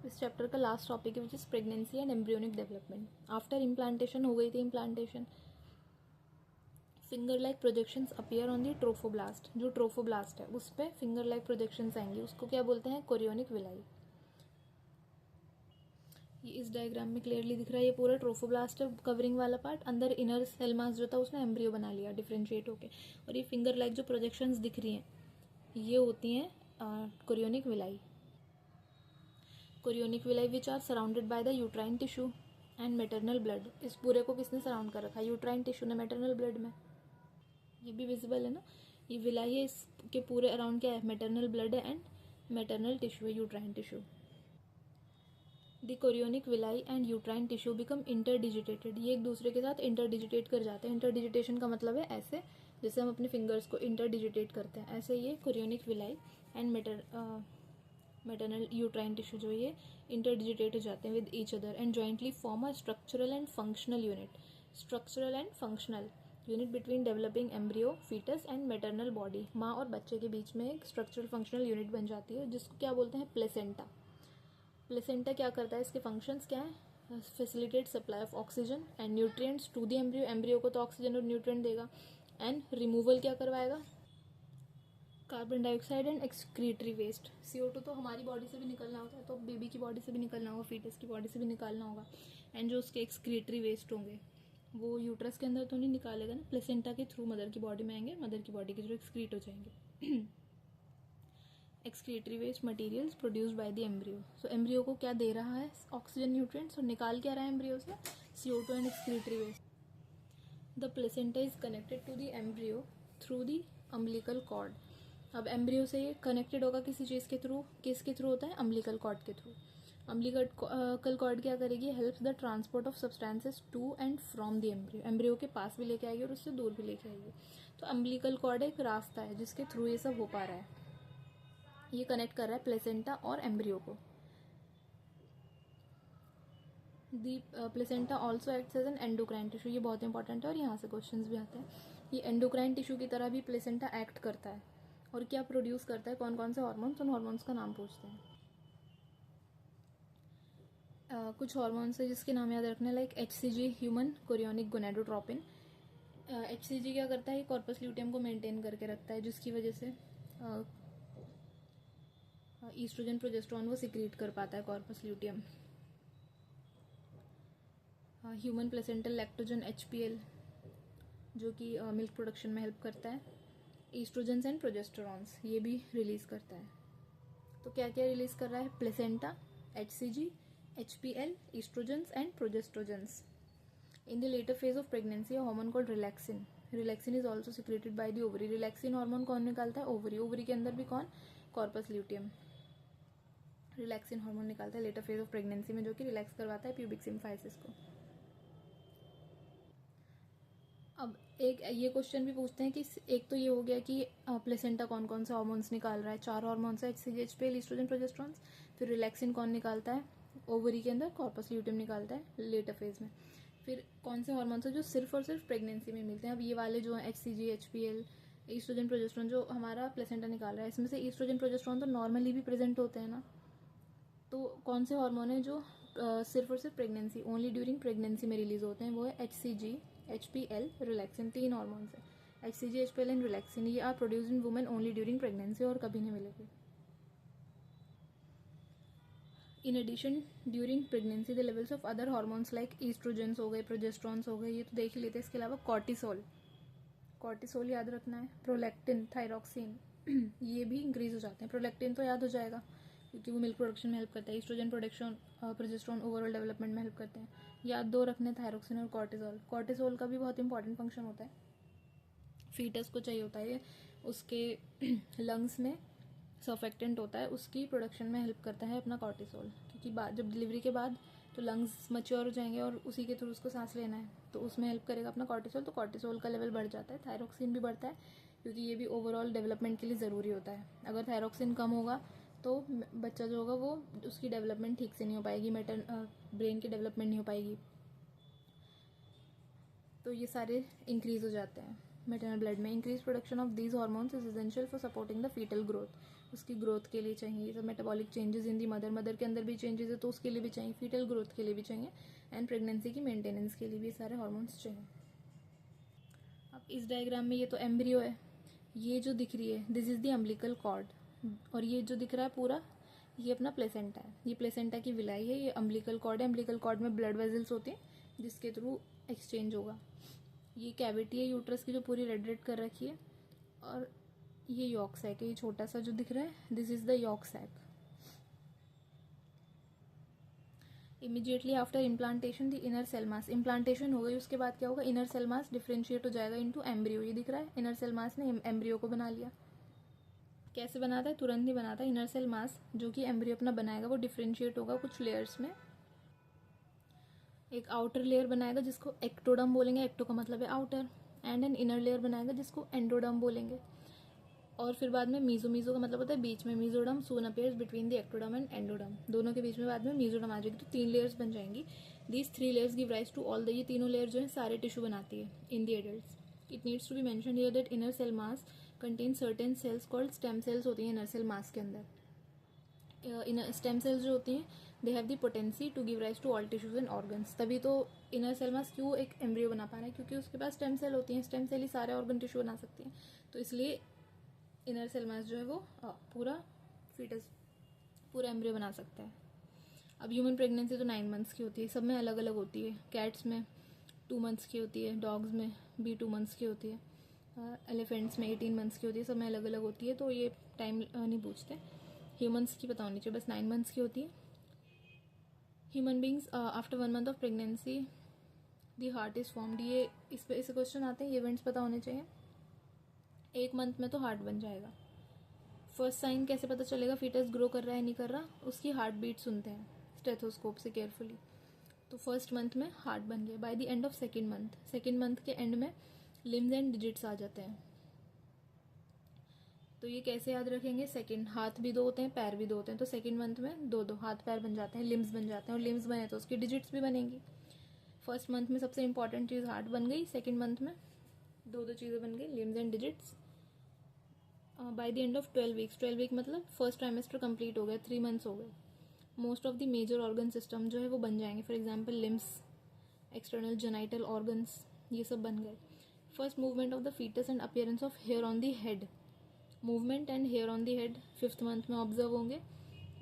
इस चैप्टर का last topic है which is pregnancy and embryonic development. After implantation हो गई थी implantation, finger like projections appear on the trophoblast. जो ट्रोफोब्लास्ट है उस पर फिंगर लाइक प्रोजेक्शंस आएंगी, उसको क्या बोलते हैं? Chorionic villi. ये इस डायग्राम में क्लियरली दिख रहा है, ये पूरा ट्रोफोब्लास्ट है कवरिंग वाला पार्ट, अंदर इनर सेल मास जो था उसने एम्ब्रियो बना लिया डिफरेंशिएट होके, और ये फिंगर लाइक जो प्रोजेक्शंस दिख रही हैं ये होती हैं chorionic villi. Chorionic villi which are surrounded by the uterine tissue and maternal blood. इस पूरे को किसने सराउंड कर रखा है? यूट्राइन टिश्यू ने, मेटरनल ब्लड में। ये भी विजिबल है ना, ये विलाई है, इसके पूरे अराउंड क्या है? मेटरनल ब्लड है एंड मेटरनल टिश्यू है, uterine tissue. The chorionic villi and uterine tissue become interdigitated. ये एक दूसरे के साथ इंटरडिजिटेट कर जाते हैं। इंटरडिजिटेशन का मतलब है ऐसे जैसे हम अपने फिंगर्स को इंटरडिजिटेट करते हैं, ऐसे ये chorionic villi and maternal uterine tissue जो ये इंटरडिजिटेट हो जाते हैं with each other and jointly form a structural and functional unit. Structural and functional unit between developing embryo, foetus and maternal body. माँ और बच्चे के बीच में एक स्ट्रक्चरल फंक्शनल यूनिट बन जाती है जिसको क्या बोलते हैं? प्लेसेंटा। प्लेसेंटा क्या करता है? इसके फंक्शंस क्या है? Facilitate supply of oxygen and nutrients to the embryo. Embryo को तो ऑक्सीजन और न्यूट्रिएंट देगा, एंड रिमूवल क्या करवाएगा? Carbon dioxide and excretory waste. CO2 तो हमारी बॉडी से भी निकलना होता है, तो बेबी की बॉडी से भी निकलना होगा, फीटस की बॉडी से भी निकालना होगा, एंड जो उसके एक्सक्रीटरी वेस्ट होंगे वो यूट्रस के अंदर तो नहीं निकालेगा ना, प्लेसेंटा के थ्रू मदर की बॉडी में आएंगे, मदर की बॉडी के थ्रू एक्सक्रीट हो जाएंगे। Excretory waste materials produced by the embryo. So embryo को क्या दे रहा है? ऑक्सीजन, न्यूट्रिएंट्स, और निकाल क्या रहा है एम्ब्रियो से? CO2 and excretory waste. The placenta is connected to the embryo through the umbilical cord. अब एम्ब्रियो से ये कनेक्टेड होगा किसी चीज़ के थ्रू, किसके थ्रू होता है? अम्बिलिकल कॉर्ड के थ्रू। अम्बिलिकल कॉर्ड क्या करेगी? Helps the transport of substances to and from the embryo. Embryo के पास भी लेके आएगी और उससे दूर भी लेके आएगी। तो अम्बिलिकल कॉर्ड एक रास्ता है जिसके थ्रू ये सब हो पा रहा है, ये कनेक्ट कर रहा है प्लेसेंटा और एम्ब्रियो को। The placenta also acts as an endocrine tissue. ये बहुत इंपॉर्टेंट है और यहाँ से क्वेश्चंस भी आते हैं। ये एंडोक्राइन टिश्यू की तरह भी प्लेसेंटा एक्ट करता है, और क्या प्रोड्यूस करता है? कौन कौन से हार्मोन्स? उन हार्मोन्स का नाम पूछते हैं। कुछ हार्मोन्स है जिसके नाम याद रखने, like HCG, human chorionic gonadotropin. HCG क्या करता है? कॉर्पस ल्यूटियम को मेंटेन करके रखता है, जिसकी वजह से ईस्ट्रोजन प्रोजेस्टेरोन वो सिक्रीट कर पाता है corpus luteum. Human placental lactogen HPL जो कि मिल्क प्रोडक्शन में हेल्प करता है। ईस्ट्रोजन्स एंड प्रोजेस्टेरॉन्स ये भी रिलीज करता है। तो क्या क्या रिलीज कर रहा है? Placenta, HCG, HPL, estrogens and progestrogens. In the later phase of pregnancy hormone called relaxin. Relaxin is also secreted by the ovary. Relaxin hormone कौन निकालता है? ओवरी। ओवरी के अंदर भी कौन? कॉर्पस ल्यूटियम रिलैक्सिन हार्मोन निकालता है लेटर फेज ऑफ प्रेगनेंसी में, जो कि रिलैक्स करवाता है प्यूबिक सिम्फाइसिस को। अब एक ये क्वेश्चन भी पूछते हैं कि एक तो ये हो गया कि प्लेसेंटा कौन कौन से हार्मोन्स निकाल रहा है? 4 हार्मोन्स है, HCG, HPL, ईस्ट्रोजन, प्रोजेस्टेरॉन्स। फिर रिलैक्सिन कौन निकालता है? ओवरी के अंदर कॉर्पस ल्यूटियम निकालता है लेटर फेज में। फिर कौन से हार्मोन्स है जो सिर्फ और सिर्फ प्रेगनेंसी में मिलते हैं? अब ये वाले जो है HCG, HPL, ईस्ट्रोजन, प्रोजेस्टेरॉन जो हमारा प्लेसेंटा निकाल रहा है, इसमें से ईस्ट्रोजन, प्रोजेस्टेरॉन तो नॉर्मली भी प्रेजेंट होते हैं ना। तो कौन से हार्मोन है जो सिर्फ और सिर्फ प्रेगनेंसी, ओनली ड्यूरिंग प्रेगनेंसी में रिलीज होते हैं? वो है HCG, HPL, रिलैक्सिन। 3 हार्मोन्स है, HCG, HPL एंड रिलैक्सिन। ये are produce in women only during pregnancy, और कभी नहीं मिलेगी। In addition during pregnancy the levels of other hormones like estrogens हो गए, प्रोजेस्ट्रॉन्स हो गए, ये तो देख ही लेते हैं। इसके अलावा कॉर्टिसोल, कॉर्टिसोल याद रखना है, प्रोलैक्टिन, थायरॉक्सिन, ये भी इंक्रीज हो जाते हैं। प्रोलैक्टिन तो याद हो जाएगा क्योंकि वो मिल्क प्रोडक्शन में हेल्प करता है। Oestrogen production, progesterone overall development में हेल्प करते हैं। याद 2 रखने, थायरॉक्सिन और कॉर्टिसोल। कॉर्टिसोल का भी बहुत इंपॉर्टेंट फंक्शन होता है, फीटस को चाहिए होता है, उसके लंग्स में सर्फेक्टेंट होता है, उसकी प्रोडक्शन में हेल्प करता है अपना कॉर्टिसोल, क्योंकि जब डिलीवरी के बाद तो लंग्स मैच्योर हो जाएंगे और उसी के थ्रू उसको सांस लेना है, तो उसमें हेल्प करेगा अपना कॉर्टिसोल। तो कॉर्टिसोल का लेवल बढ़ जाता है। थायरॉक्सिन भी बढ़ता है क्योंकि ये भी ओवरऑल डेवलपमेंट के लिए ज़रूरी होता है। अगर थायरॉक्सिन कम होगा तो बच्चा जो होगा वो उसकी डेवलपमेंट ठीक से नहीं हो पाएगी, ब्रेन की डेवलपमेंट नहीं हो पाएगी। तो ये सारे इंक्रीज हो जाते हैं मैटरनल ब्लड में। Increase production of these hormones is essential for supporting the foetal growth. उसकी ग्रोथ के लिए चाहिए। ये सब metabolic changes in the mother के अंदर भी चेंजेस है तो उसके लिए भी चाहिए, फीटल ग्रोथ के लिए भी चाहिए, एंड प्रेगनेंसी की मेंटेनेंस के लिए भी सारे हार्मोन्स चाहिए। अब इस डायग्राम में ये तो एम्ब्रियो है, ये जो दिख रही है this is the umbilical cord, और ये जो दिख रहा है पूरा ये अपना प्लेसेंटा है, ये प्लेसेंटा की विलाई है, ये अम्बिलिकल कॉर्ड है। अम्बिलिकल कॉर्ड में ब्लड वेजल्स होते हैं जिसके थ्रू एक्सचेंज होगा। ये कैविटी है यूट्रस की जो पूरी रेड रेड कर रखी है, और ये यॉक सैक है, ये छोटा सा जो दिख रहा है this is the yolk sac. Immediately after implantation the inner cell mass, implantation हो गई उसके बाद क्या होगा, इनर सेल मास डिफ्रेंशिएट हो जाएगा इनटू एम्ब्रियो। ये दिख रहा है इनर सेल मास ने एम्ब्रियो को बना लिया। कैसे बनाता है, तुरंत ही बनाता है। इनर सेल मास जो कि एम्ब्रियो अपना बनाएगा वो डिफ्रेंशिएट होगा कुछ लेयर्स में। एक आउटर लेयर बनाएगा जिसको एक्टोडर्म बोलेंगे, एक्टो का मतलब है outer, and an inner layer बनाएगा जिसको एंडोडर्म बोलेंगे। और फिर बाद में मीजो का मतलब होता है बीच में, mesoderm soon appears between the ectoderm and endoderm, दोनों के बीच में बाद में मीजोडर्म आ जाएगी, तो 3 लेयर्स बन जाएंगी। These 3 layers give rise to all the, ये तीनों लेयर जो है सारे टिश्यू बनाती है in the adults. It needs to be mention here that inner cell mass contain certain cells called stem cells होती हैं इनर सेल मास के अंदर। इन स्टेम सेल्स जो होती हैं they have the potency to give rise to all tissues and organs. तभी तो inner cell मास क्यों एक एम्ब्रियो बना पा रहा है, क्योंकि उसके पास स्टेम सेल होती हैं, स्टेम सेल ही सारे ऑर्गन टिश्यू बना सकती हैं, तो इसलिए इनर सेल मास जो है वो पूरा फीटस, पूरा एम्ब्रियो बना सकता है। अब ह्यूमन प्रेगनेंसी तो 9 मंथ्स की होती है, सब में अलग अलग होती है। कैट्स में 2 मंथ्स की होती है, डॉग्स में भी 2 मंथ्स की होती है, एलिफेंट्स में 18 मंथ्स की होती है, सब में अलग अलग होती है, तो ये टाइम नहीं पूछते। ह्यूमन्स की पता होनी चाहिए, बस 9 मंथ्स की होती है। Human beings after 1 month of pregnancy the heart is formed, ये इस पे ऐसे क्वेश्चन आते हैं, ये इवेंट्स पता होने चाहिए। 1 मंथ में तो हार्ट बन जाएगा। फर्स्ट साइन कैसे पता चलेगा फीटस ग्रो कर रहा है नहीं कर रहा, उसकी हार्ट बीट सुनते हैं स्टेथोस्कोप से केयरफुली। तो फर्स्ट मंथ में हार्ट बन गया। Bye the end of second month के एंड में लिम्स एंड डिजिट्स आ जाते हैं। तो ये कैसे याद रखेंगे, सेकंड, हाथ भी 2 होते हैं पैर भी 2 होते हैं, तो सेकंड मंथ में 2 हाथ पैर बन जाते हैं, लिम्स बन जाते हैं, और लिम्स बने तो उसकी डिजिट्स भी बनेंगी। फर्स्ट मंथ में सबसे इंपॉर्टेंट चीज़ हार्ट बन गई, सेकेंड मंथ में 2 चीज़ें बन गई, limbs and digits. By the end of 12 week मतलब फर्स्ट ट्राइमेस्टर कंप्लीट हो गया, 3 मंथ्स हो गए। Most of the major organ system जो है वो बन जाएंगे, for example limbs, external genital organs, ये सब बन गए। First movement of the foetus and appearance of hair on the head, movement and hair on the head 5th month में ऑब्जर्व होंगे।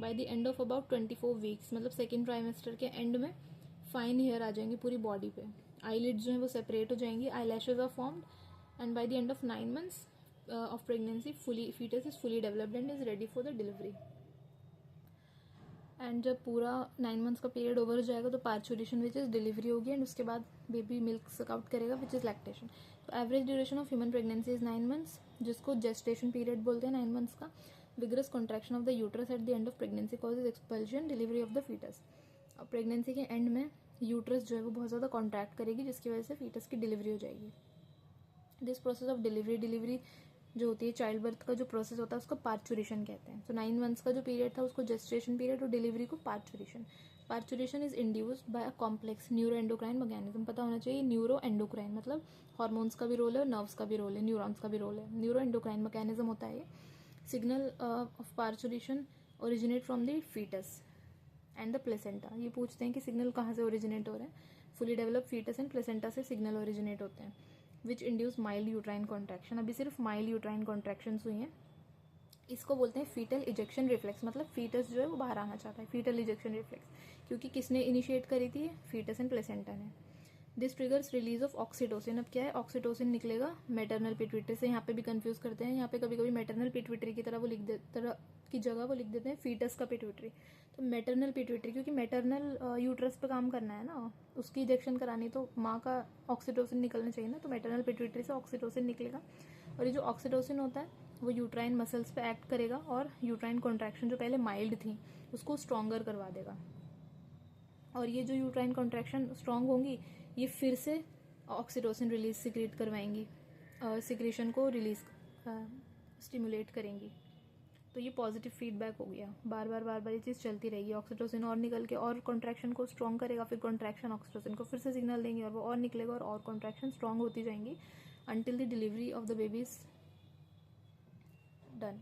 By the end of about 24 weeks मतलब second trimester के end में fine hair आ जाएंगे पूरी body पे, eyelids जो है वो सेपरेट हो जाएंगी, eyelashes are formed, and by the end of 9 months of pregnancy foetus is fully developed and is ready for the delivery. And जब पूरा 9 मंथ्स का पीरियड ओवर हो जाएगा तो पार्चुरेशन विच इज़ डिलीवरी होगी, and उसके बाद baby milk suck out करेगा विच इज़ लैक्टेशन। तो average duration of human pregnancy is 9 months, जिसको जेस्टेशन पीरियड बोलते हैं 9 मंथ्स का। Vigorous contraction of the uterus at the end of pregnancy causes expulsion delivery of the foetus. अब pregnancy के end में uterus जो है वो बहुत ज़्यादा कॉन्ट्रैक्ट करेगी जिसकी वजह से फीटस की डिलीवरी हो जाएगी। दिस प्रोसेस ऑफ डिलीवरी जो होती है चाइल्ड बर्थ का जो प्रोसेस होता है उसको पार्चुरेशन कहते हैं। तो 9 मंथ्स का जो पीरियड था उसको जेस्टेशन पीरियड और डिलीवरी को parturition is induced by a complex neuro endocrine mechanism. पता होना चाहिए न्यूरो एंडोक्राइन मतलब हार्मोन्स का भी रोल है और नर्व्स का भी रोल है, न्यूरॉन्स का भी रोल है। न्यूरो एंडोक्राइन मैकेनिज्म होता है ये। Signal of parturition originate from the foetus and the placenta. ये पूछते हैं कि सिग्नल कहाँ से ओरिजिनेट हो रहे हैं, fully develop foetus and placenta से सिग्नल ओरिजिनेट होते हैं। Which induce mild uterine contraction, अभी सिर्फ माइल्ड यूट्राइन कॉन्ट्रैक्शंस हुई हैं। इसको बोलते हैं फीटल इजेक्शन रिफ्लेक्स, मतलब फीटस जो है वो बाहर आना चाहता है, फीटल इजेक्शन रिफ्लेक्स। क्योंकि किसने इनिशिएट करी थी, फीटस एंड प्लेसेंटा ने। This triggers release of oxytocin. अब क्या है, ऑक्सीटोसिन निकलेगा मैटरनल पिट्यूटरी से। यहाँ पे भी कंफ्यूज करते हैं, यहाँ पे कभी कभी मैटरनल पिट्यूटरी की तरह की जगह वो लिख देते हैं फीटस का पिट्यूटरी। तो मैटरनल पिट्यूटरी क्योंकि मैटरनल यूट्रस पे काम करना है ना, उसकी इंजेक्शन करानी, तो माँ का ऑक्सीटोसिन निकलना चाहिए ना, तो मैटरनल पिट्यूटरी से ऑक्सीटोसिन निकलेगा। और ये जो ऑक्सीटोसिन होता है वो यूट्राइन मसल्स पे एक्ट करेगा और यूट्राइन कॉन्ट्रैक्शन जो पहले माइल्ड थी उसको स्ट्रॉन्गर करवा देगा। और ये जो यूट्राइन कॉन्ट्रैक्शन स्ट्रॉन्ग होंगी ये फिर से ऑक्सीटोसिन रिलीज सिक्रेट करवाएंगी, सिक्रेशन को रिलीज स्टिमुलेट करेंगी। तो ये पॉजिटिव फीडबैक हो गया, बार बार ये चीज़ चलती रहेगी। ऑक्सीटोसिन और निकल के और कॉन्ट्रैक्शन को स्ट्रॉन्ग करेगा, फिर कॉन्ट्रैक्शन ऑक्सीटोसिन को फिर से सिग्नल देंगे और वो और निकलेगा और कॉन्ट्रैक्शन स्ट्रॉन्ग होती जाएंगी until the delivery of the baby is done.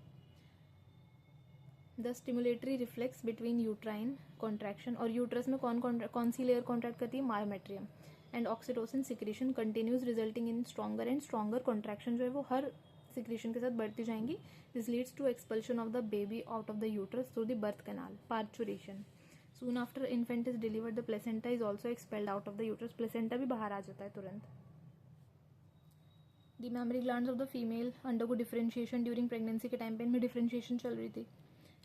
The stimulatory reflex between uterine contraction, और यूट्रस में कौन सी लेयर कॉन्ट्रैक्ट करती है, myometrium, and oxytocin secretion continues resulting in stronger and stronger contraction, जो है वो हर सिक्रीशन के साथ बढ़ती जाएंगी. This leads to expulsion of the baby out of the uterus through the birth canal, parturition. Soon after infant is delivered the placenta is also expelled out of the uterus. Placenta भी बाहर आ जाता है तुरंत. The memory glands of the female undergo differentiation during pregnancy के time पे इनमें differentiation चल रही थी,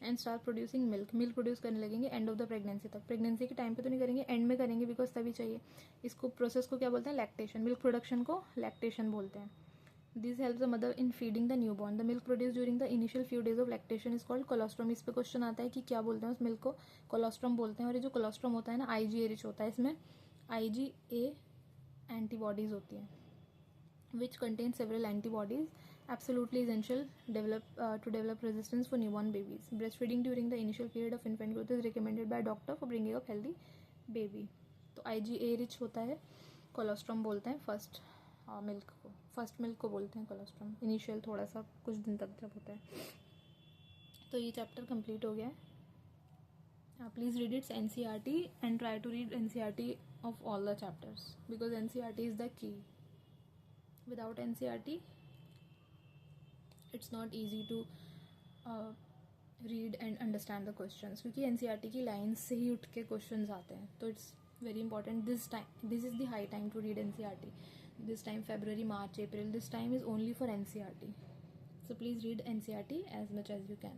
and start producing milk. Milk produce करने लगेंगे एंड ऑफ द प्रेगनेंसी तक. प्रेगनेंसी के टाइम पे तो नहीं करेंगे, एंड में करेंगे बिकॉज तभी चाहिए. इसको प्रोसेस को क्या बोलते हैं, लैक्टेशन. मिल्क प्रोडक्शन को लैक्टेशन बोलते हैं. This help the mother in feeding the new born. The milk produce during the initial few days of lactation is called colostrum. इस पे क्वेश्चन आता है कि क्या बोलते हैं उस मिल्क को, कोलोस्ट्रम बोलते हैं. और ये जो कोलोस्ट्रम होता है ना, IgA रिच होता है. इसमें IgA एंटीबॉडीज होती हैं which contain several antibodies, absolutely essential to develop resistance for newborn babies. Breastfeeding during the initial period of infant growth is recommended by a doctor for bringing up healthy baby. तो IgA rich होता है, colostrum बोलते हैं first milk को. First milk को बोलते हैं colostrum. Initial थोड़ा सा कुछ दिन तक जब होता है. तो ये चैप्टर कंप्लीट हो गया है. Please read it's NCERT and try to read NCERT of all the chapters because NCERT is the key. Without NCERT it's not easy to read and understand the questions, क्योंकि NCERT की lines से ही उठ के questions आते हैं. तो it's very important. This is the high time to read NCERT. This time February, March, April, this time is only for NCERT. So please read NCERT as much as you can.